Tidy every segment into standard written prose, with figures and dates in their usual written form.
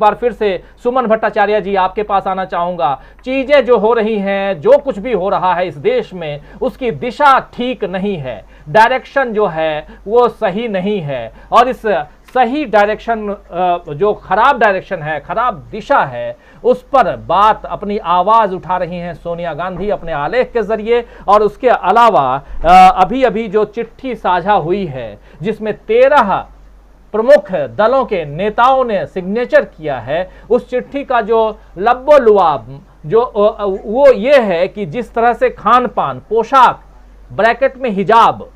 बार फिर से सुमन भट्टाचार्य जी आपके पास आना चाहूंगा। चीजें जो हो रही हैं, जो कुछ भी हो रहा है इस देश में, उसकी दिशा ठीक नहीं है, डायरेक्शन जो है वो सही नहीं है, और इस सही डायरेक्शन, जो खराब डायरेक्शन है, खराब दिशा है, उस पर बात अपनी आवाज उठा रही हैं सोनिया गांधी अपने आलेख के जरिए। और उसके अलावा अभी अभी जो चिट्ठी साझा हुई है जिसमें 13 प्रमुख दलों के नेताओं ने सिग्नेचर किया है, उस चिट्ठी का जो लब्बो लुआब जो वो ये है कि जिस तरह से खान पान, पोशाक, ब्रैकेट में हिजाब,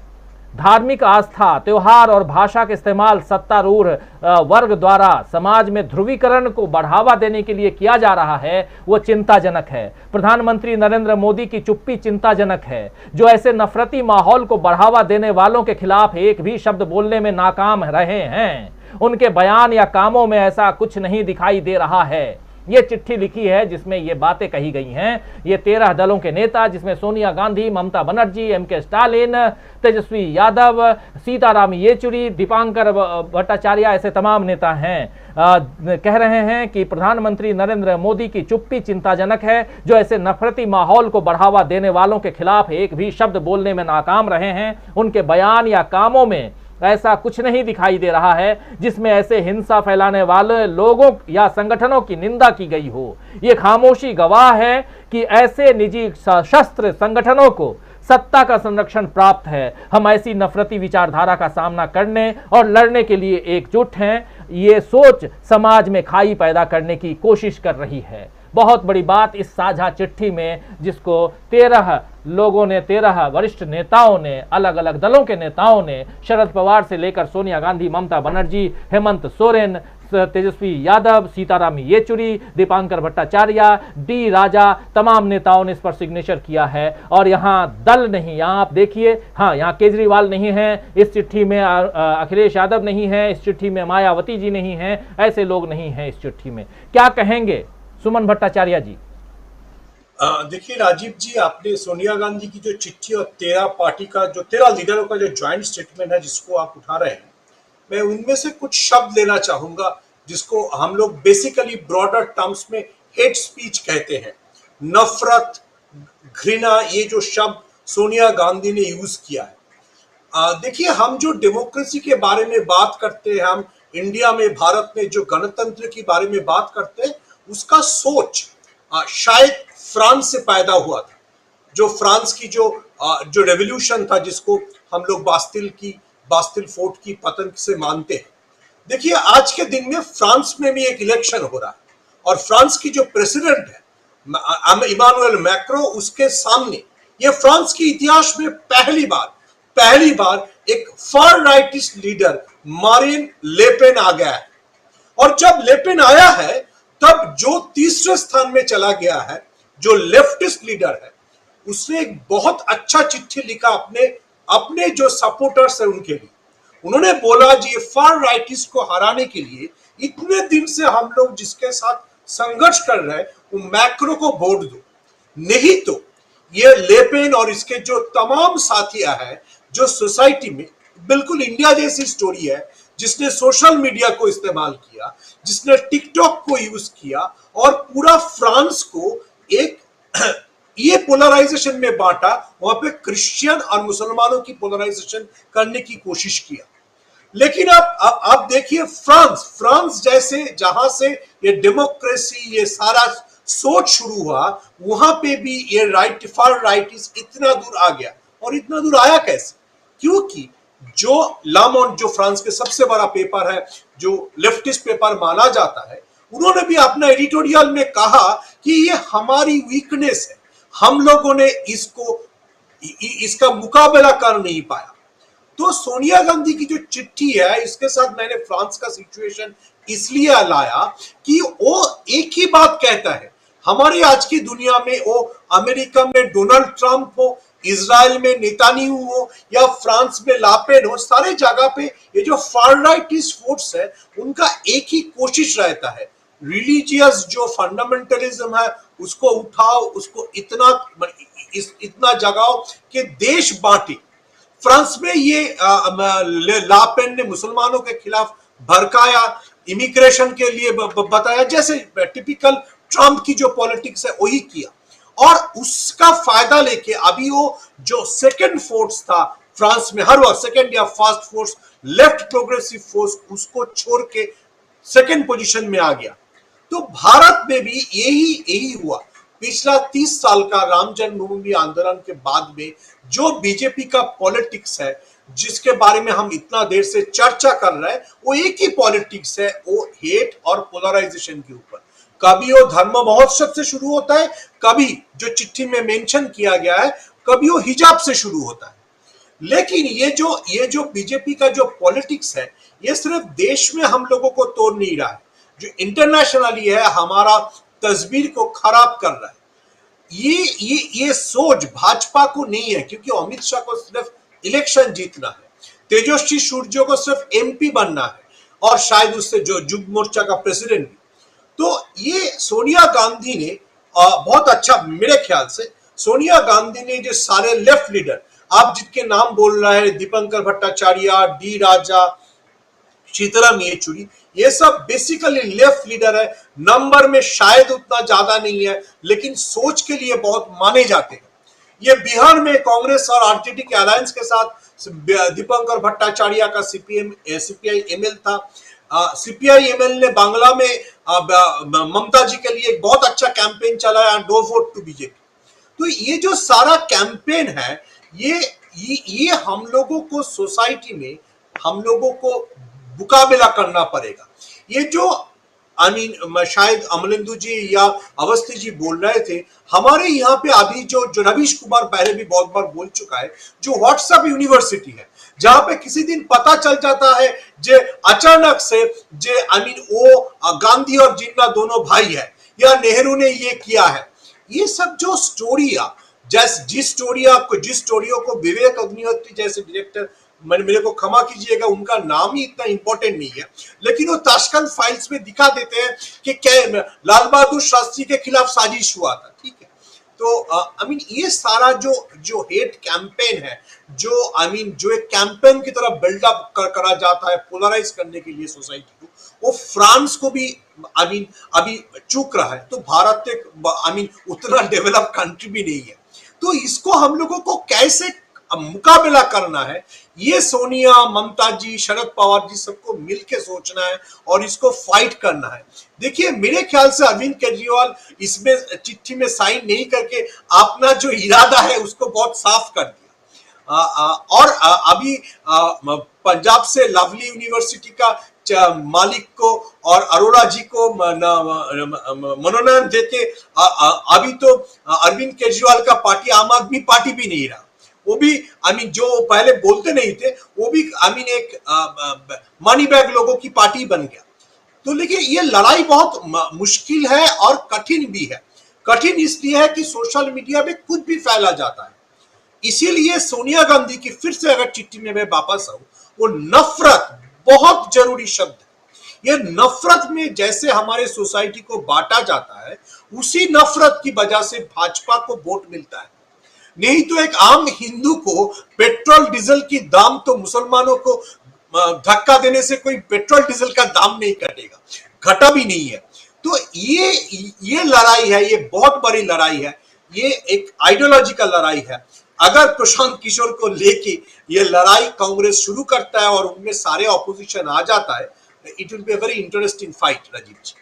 धार्मिक आस्था, त्योहार और भाषा के इस्तेमाल सत्तारूढ़ वर्ग द्वारा समाज में ध्रुवीकरण को बढ़ावा देने के लिए किया जा रहा है, वो चिंताजनक है। प्रधानमंत्री नरेंद्र मोदी की चुप्पी चिंताजनक है, जो ऐसे नफरती माहौल को बढ़ावा देने वालों के खिलाफ एक भी शब्द बोलने में नाकाम रहे हैं। उनके बयान या कामों में ऐसा कुछ नहीं दिखाई दे रहा है। ये चिट्ठी लिखी है जिसमें ये बातें कही गई हैं। ये 13 दलों के नेता, जिसमें सोनिया गांधी, ममता बनर्जी, एमके स्टालिन, तेजस्वी यादव, सीताराम येचुरी, दीपांकर भट्टाचार्य, ऐसे तमाम नेता हैं, कह रहे हैं कि प्रधानमंत्री नरेंद्र मोदी की चुप्पी चिंताजनक है, जो ऐसे नफरती माहौल को बढ़ावा देने वालों के खिलाफ एक भी शब्द बोलने में नाकाम रहे हैं। उनके बयान या कामों में ऐसा कुछ नहीं दिखाई दे रहा है जिसमें ऐसे हिंसा फैलाने वाले लोगों या संगठनों की निंदा की गई हो। ये खामोशी गवाह है कि ऐसे निजी सशस्त्र संगठनों को सत्ता का संरक्षण प्राप्त है। हम ऐसी नफरती विचारधारा का सामना करने और लड़ने के लिए एकजुट हैं। ये सोच समाज में खाई पैदा करने की कोशिश कर रही है। बहुत बड़ी बात इस साझा चिट्ठी में, जिसको 13 लोगों ने, 13 वरिष्ठ नेताओं ने, अलग अलग दलों के नेताओं ने, शरद पवार से लेकर सोनिया गांधी, ममता बनर्जी, हेमंत सोरेन, तेजस्वी यादव, सीताराम येचुरी, दीपांकर भट्टाचार्य, डी राजा, तमाम नेताओं ने इस पर सिग्नेचर किया है। और यहाँ दल नहीं, यहाँ आप देखिए, हाँ, यहाँ केजरीवाल नहीं है इस चिट्ठी में, अखिलेश यादव नहीं है इस चिट्ठी में, मायावती जी नहीं है, ऐसे लोग नहीं हैं इस चिट्ठी में। क्या कहेंगे सुमन भट्टाचार्य जी? देखिए राजीव जी, आपने सोनिया गांधी की जो चिट्ठी और 13 पार्टी का जो 13 लीडरों का जो ज्वाइंट स्टेटमेंट है जिसको आप उठा रहे हैं, मैं उनमें से कुछ शब्द लेना चाहूंगा जिसको हम लोग बेसिकली ब्रॉडर टर्म्स में हेट स्पीच कहते हैं। नफरत, घृणा, ये जो शब्द सोनिया गांधी ने यूज किया है। देखिए, हम जो डेमोक्रेसी के बारे में बात करते हैं, हम इंडिया में, भारत में जो गणतंत्र के बारे में बात करते हैं, उसका सोच शायद फ्रांस से पैदा हुआ था। जो फ्रांस की जो रेवोल्यूशन था, जिसको हम लोग बास्तिल फोर्ट की पतन से मानते हैं। देखिए, आज के दिन में फ्रांस में भी एक इलेक्शन हो रहा है और फ्रांस की जो प्रेसिडेंट है इमानुएल मैक्रो, उसके सामने ये फ्रांस के इतिहास में पहली बार एक फार राइटिस्ट लीडर मारिन लेपेन आ गया है। और जब लेपेन आया है, तब जो तीसरे स्थान में चला गया है, जो लेफ्टिस्ट लीडर है, उसने एक बहुत अच्छा चिट्ठी लिखा अपने जो सपोर्टर्स है उनके लिए। उन्होंने बोला जी, फार राइटिस्ट को हराने के लिए इतने दिन से हम लोग जिसके साथ संघर्ष कर रहे हैं, वो मैक्रो को वोट दो, नहीं तो ये लेपेन और इसके जो तमाम साथियां हैं, जो सोसाइटी में, बिल्कुल इंडिया जैसी स्टोरी है, जिसने सोशल मीडिया को इस्तेमाल किया, जिसने टिकटॉक को यूज किया और पूरा फ्रांस को एक ये पोलराइजेशन में बांटा, वहां पे क्रिश्चियन और मुसलमानों की पोलराइजेशन करने की कोशिश किया। लेकिन आप देखिए, फ्रांस जैसे जहां से ये डेमोक्रेसी, ये सारा सोच शुरू हुआ, वहां पे भी ये फार राइटिस्ट इतना दूर आ गया। और इतना दूर आया कैसे? क्योंकि जो लामोंड, जो फ्रांस के सबसे बड़ा पेपर है, जो लेफ्टिस्ट पेपर माना जाता है, उन्होंने भी अपना एडिटोरियल में कहा कि ये हमारी वीकनेस है, हम लोगों ने इसका मुकाबला कर नहीं पाया। तो सोनिया गांधी की जो चिट्ठी है, इसके साथ मैंने फ्रांस का सिचुएशन इसलिए लाया कि वो एक ही बात कहता है। हमारी आज की दुनिया में, वो अमेरिका में डोनाल्ड ट्रंप हो, इजराइल में नेतान्याहू हो, या फ्रांस में लापेन हो, सारे जगह पे ये जो फार राइटिस्ट फोर्स है, उनका एक ही कोशिश रहता है, रिलीजियस जो फंडामेंटलिज्म है उसको उठाओ, उसको इतना जगाओ कि देश बांटे। फ्रांस में ये लापेन ने मुसलमानों के खिलाफ भड़काया, इमिग्रेशन के लिए बताया, जैसे टिपिकल ट्रम्प की जो पॉलिटिक्स है वही किया। और उसका फायदा लेके अभी वो जो सेकंड फोर्स था फ्रांस में, हर वक्त सेकंड या first force, left progressive force, उसको छोड़ के सेकंड पोजीशन में आ गया। तो भारत में भी यही हुआ। पिछला 30 साल का राम जन्मभूमि आंदोलन के बाद में जो बीजेपी का पॉलिटिक्स है, जिसके बारे में हम इतना देर से चर्चा कर रहे हैं, वो एक ही पॉलिटिक्स है, वो हेट और पोलराइजेशन के ऊपर। कभी वो धर्म महोत्सव से शुरू होता है, कभी जो चिट्ठी में मेंशन किया गया है, कभी वो हिजाब से शुरू होता है। लेकिन ये जो बीजेपी का जो पॉलिटिक्स है, ये सिर्फ देश में हम लोगों को तोड़ नहीं रहा है, जो इंटरनेशनली है हमारा तस्वीर को खराब कर रहा है। ये सोच भाजपा को नहीं है, क्योंकि अमित शाह को सिर्फ इलेक्शन जीतना है, तेजस्वी सूर्य को सिर्फ एमपी बनना है, और शायद उससे जो युग मोर्चा का प्रेसिडेंट भी। तो ये सोनिया गांधी ने बहुत अच्छा, मेरे ख्याल से सोनिया गांधी ने जो सारे लेफ्ट लीडर आप जिनके नाम बोल रहे हैं, दीपंकर भट्टाचार्य, डी राजा, सीताराम येचुरी, ये सब बेसिकली लेफ्ट लीडर है। नंबर में शायद उतना ज्यादा नहीं है, लेकिन सोच के लिए बहुत माने जाते हैं। ये बिहार में कांग्रेस और आरजेडी के अलायंस के साथ दीपंकर भट्टाचार्य का सीपीआई एमएल था। सीपीआई एमएल ने बांग्ला में ममता जी के लिए एक बहुत अच्छा कैंपेन चलाया, डो वोट टू बीजेपी। तो ये जो सारा कैंपेन है, ये हम लोगों को सोसाइटी में हम लोगों को मुकाबला करना पड़ेगा। ये जो शायद अमलेंदु जी या अवस्थी जी बोल रहे थे, हमारे यहाँ पे अभी जो रवीश कुमार पहले भी बहुत बार बोल चुका है, जो व्हाट्सएप यूनिवर्सिटी है, जहां पे किसी दिन पता चल जाता है जे अचानक से जे वो गांधी और जिन्ना दोनों भाई है, या नेहरू ने ये किया है। ये सब जो स्टोरिया, जिस स्टोरियों को विवेक अग्निहोत्री जैसे डायरेक्टर, मेरे को क्षमा कीजिएगा उनका नाम ही इतना इंपॉर्टेंट नहीं है, लेकिन वो ताशकंद फाइल्स में दिखा देते हैं कि लाल बहादुर शास्त्री के खिलाफ साजिश हुआ था, ठीक है। तो ये सारा जो हेट कैंपेन है, जो एक कैंपेन की तरह बिल्डअप करा जाता है पोलराइज करने के लिए सोसाइटी को, वो फ्रांस को भी अभी चूक रहा है। तो भारत एक उतना डेवलप कंट्री भी नहीं है। तो इसको हम लोगों को कैसे मुकाबला करना है, ये सोनिया, ममता जी, शरद पवार जी सबको मिलके सोचना है और इसको फाइट करना है। देखिए, मेरे ख्याल से अरविंद केजरीवाल इसमें चिट्ठी में साइन नहीं करके अपना जो इरादा है उसको बहुत साफ कर दिया। और अभी पंजाब से लवली यूनिवर्सिटी का मालिक को और अरोड़ा जी को मनोनयन देके अभी तो अरविंद केजरीवाल का पार्टी आम आदमी पार्टी भी नहीं रहा। वो भी जो पहले बोलते नहीं थे, वो भी एक मनी बैग लोगों की पार्टी बन गया। तो लेकिन ये लड़ाई बहुत मुश्किल है और कठिन भी है। कठिन इसलिए है कि सोशल मीडिया में कुछ भी फैला जाता है। इसीलिए सोनिया गांधी की फिर से अगर चिट्ठी में मैं वापस आऊं, वो नफरत बहुत जरूरी शब्द है। ये नफरत में जैसे हमारे सोसाइटी को बांटा जाता है, उसी नफरत की वजह से भाजपा को वोट मिलता है। नहीं तो एक आम हिंदू को पेट्रोल डीजल की दाम, तो मुसलमानों को धक्का देने से कोई पेट्रोल डीजल का दाम नहीं घटेगा, घटा भी नहीं है। तो ये लड़ाई है, ये बहुत बड़ी लड़ाई है, ये एक आइडियोलॉजिकल लड़ाई है। अगर प्रशांत किशोर को लेके ये लड़ाई कांग्रेस शुरू करता है और उनमें सारे ऑपोजिशन आ जाता है, it will be a very interesting fight, Rajiv ji.